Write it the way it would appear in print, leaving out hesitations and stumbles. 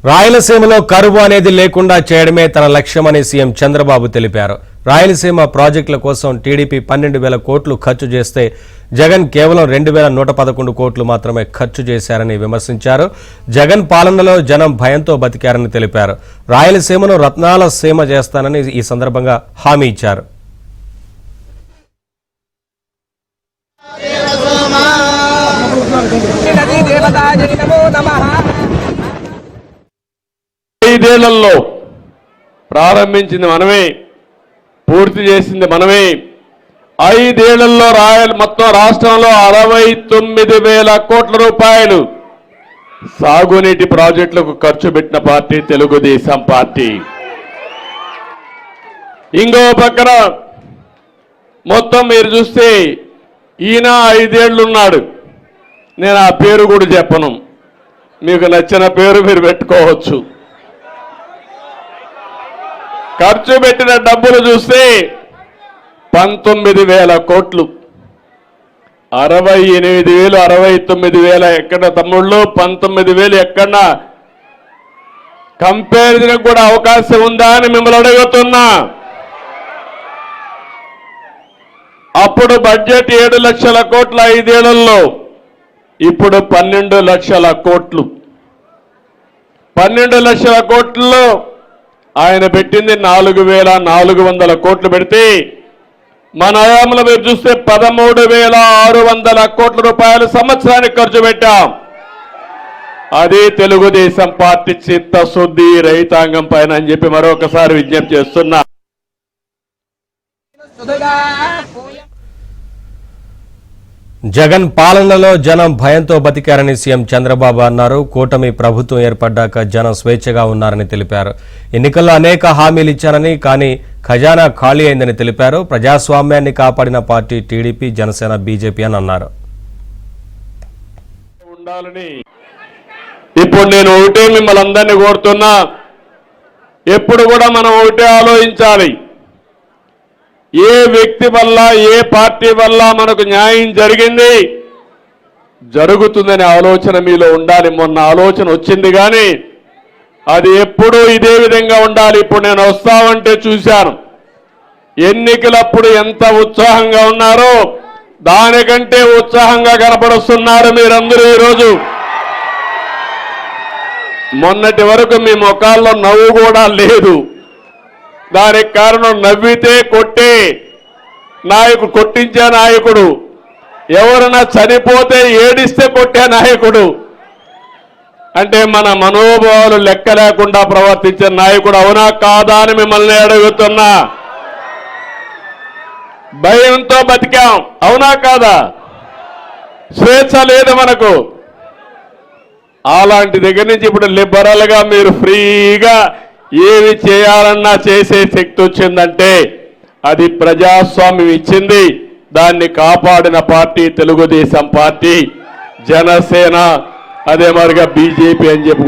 రాయలసీమలో కరువు అనేది లేకుండా చేయడమే తన లక్ష్యమని సీఎం చంద్రబాబు తెలిపారు. రాయలసీమ ప్రాజెక్టుల కోసం టీడీపీ 12,000 కోట్లు ఖర్చు చేస్తే జగన్ కేవలం 2,111 కోట్లు మాత్రమే ఖర్చు చేశారని విమర్శించారు. జగన్ పాలనలో జనం భయంతో బతికారని తెలిపారు. రాయలసీమను రత్నాల సీమ చేస్తానని ఈ సందర్భంగా హామీ ఇచ్చారు. ఐదేళ్లలో ప్రారంభించింది మనమే, పూర్తి చేసింది మనమే. ఐదేళ్లలో మొత్తం రాష్ట్రంలో 69,000 కోట్ల రూపాయలు సాగునీటి ప్రాజెక్టులకు ఖర్చు పెట్టిన పార్టీ తెలుగుదేశం పార్టీ. ఇంకో పక్కన మొత్తం మీరు చూస్తే ఈయన 5 ఏళ్ళు ఉన్నాడు. నేను ఆ పేరు కూడా చెప్పను, మీకు నచ్చిన పేరు మీరు పెట్టుకోవచ్చు. ఖర్చు పెట్టిన డబ్బులు చూస్తే 19,000 కోట్లు. 68,000 69,000 ఎక్కడ తమ్ముళ్ళు, 19,000 ఎక్కడ కంపారిజన్ కూడా అవకాశం ఉందా అని మిమ్మల్ని అడుగుతున్నా. అప్పుడు బడ్జెట్ 7 లక్షల కోట్ల 5 ఏళ్లలో, ఇప్పుడు 12 లక్షల కోట్లు. 12 లక్షల కోట్లలో ఆయన పెట్టింది 4,400 కోట్లు పెడితే, మన హయాంలో మీరు చూస్తే 13,600 కోట్ల రూపాయలు సంవత్సరానికి ఖర్చు పెట్టాం. అదే తెలుగుదేశం పార్టీ చిత్తశుద్ధి రైతాంగం పైన అని చెప్పి మరొకసారి విజ్ఞప్తి చేస్తున్నా. జగన్ పాలనలో జనం భయంతో బతికారని సీఎం చంద్రబాబు అన్నారు. కూటమి ప్రభుత్వం ఏర్పడ్డాక జనం స్వేచ్ఛగా ఉన్నారని తెలిపారు. ఎన్నికల్లో అనేక హామీలు ఇచ్చారని, కానీ ఖజానా ఖాళీ అయిందని తెలిపారు. ప్రజాస్వామ్యాన్ని కాపాడిన పార్టీ టీడీపీ, జనసేన, బీజేపీ అని అన్నారు. ఇప్పుడు నేను ఒకటే మిమ్మల్ని అందరినీ కోరుతున్నా, ఎప్పుడు కూడా మనం ఒకటే ఆలోచించాలి. ఏ వ్యక్తి వల్ల, ఏ పార్టీ వల్ల మనకు న్యాయం జరిగింది, జరుగుతుందనే ఆలోచన మీలో ఉండాలి. మొన్న ఆలోచన వచ్చింది, కానీ అది ఎప్పుడూ ఇదే విధంగా ఉండాలి. ఇప్పుడు నేను వస్తామంటే చూశాను, ఎన్నికలప్పుడు ఎంత ఉత్సాహంగా ఉన్నారో దానికంటే ఉత్సాహంగా కనపడుస్తున్నారు మీరందరూ ఈరోజు. మొన్నటి వరకు మీ ముఖాల్లో నవ్వు కూడా లేదు. దానికి కారణం నవ్వితే కొట్టే నాయకుడు, కొట్టించే నాయకుడు, ఎవరైనా చనిపోతే ఏడిస్తే కొట్టే నాయకుడు, అంటే మన మనోభావాలు లెక్క లేకుండా ప్రవర్తించే నాయకుడు. అవునా కాదా అని మిమ్మల్ని అడుగుతున్నా. భయంతో బతికాం, అవునా కాదా? స్వేచ్ఛ లేదు మనకు. అలాంటి దగ్గర నుంచి ఇప్పుడు లిబరల్ గా మీరు ఫ్రీగా ఏమి చేయాలన్నా చేసే శక్తి వచ్చిందంటే అది ప్రజాస్వామ్యం ఇచ్చింది. దాన్ని కాపాడిన పార్టీ తెలుగుదేశం పార్టీ, జనసేన, అదే మరిగా బీజేపీ అని చెప్పి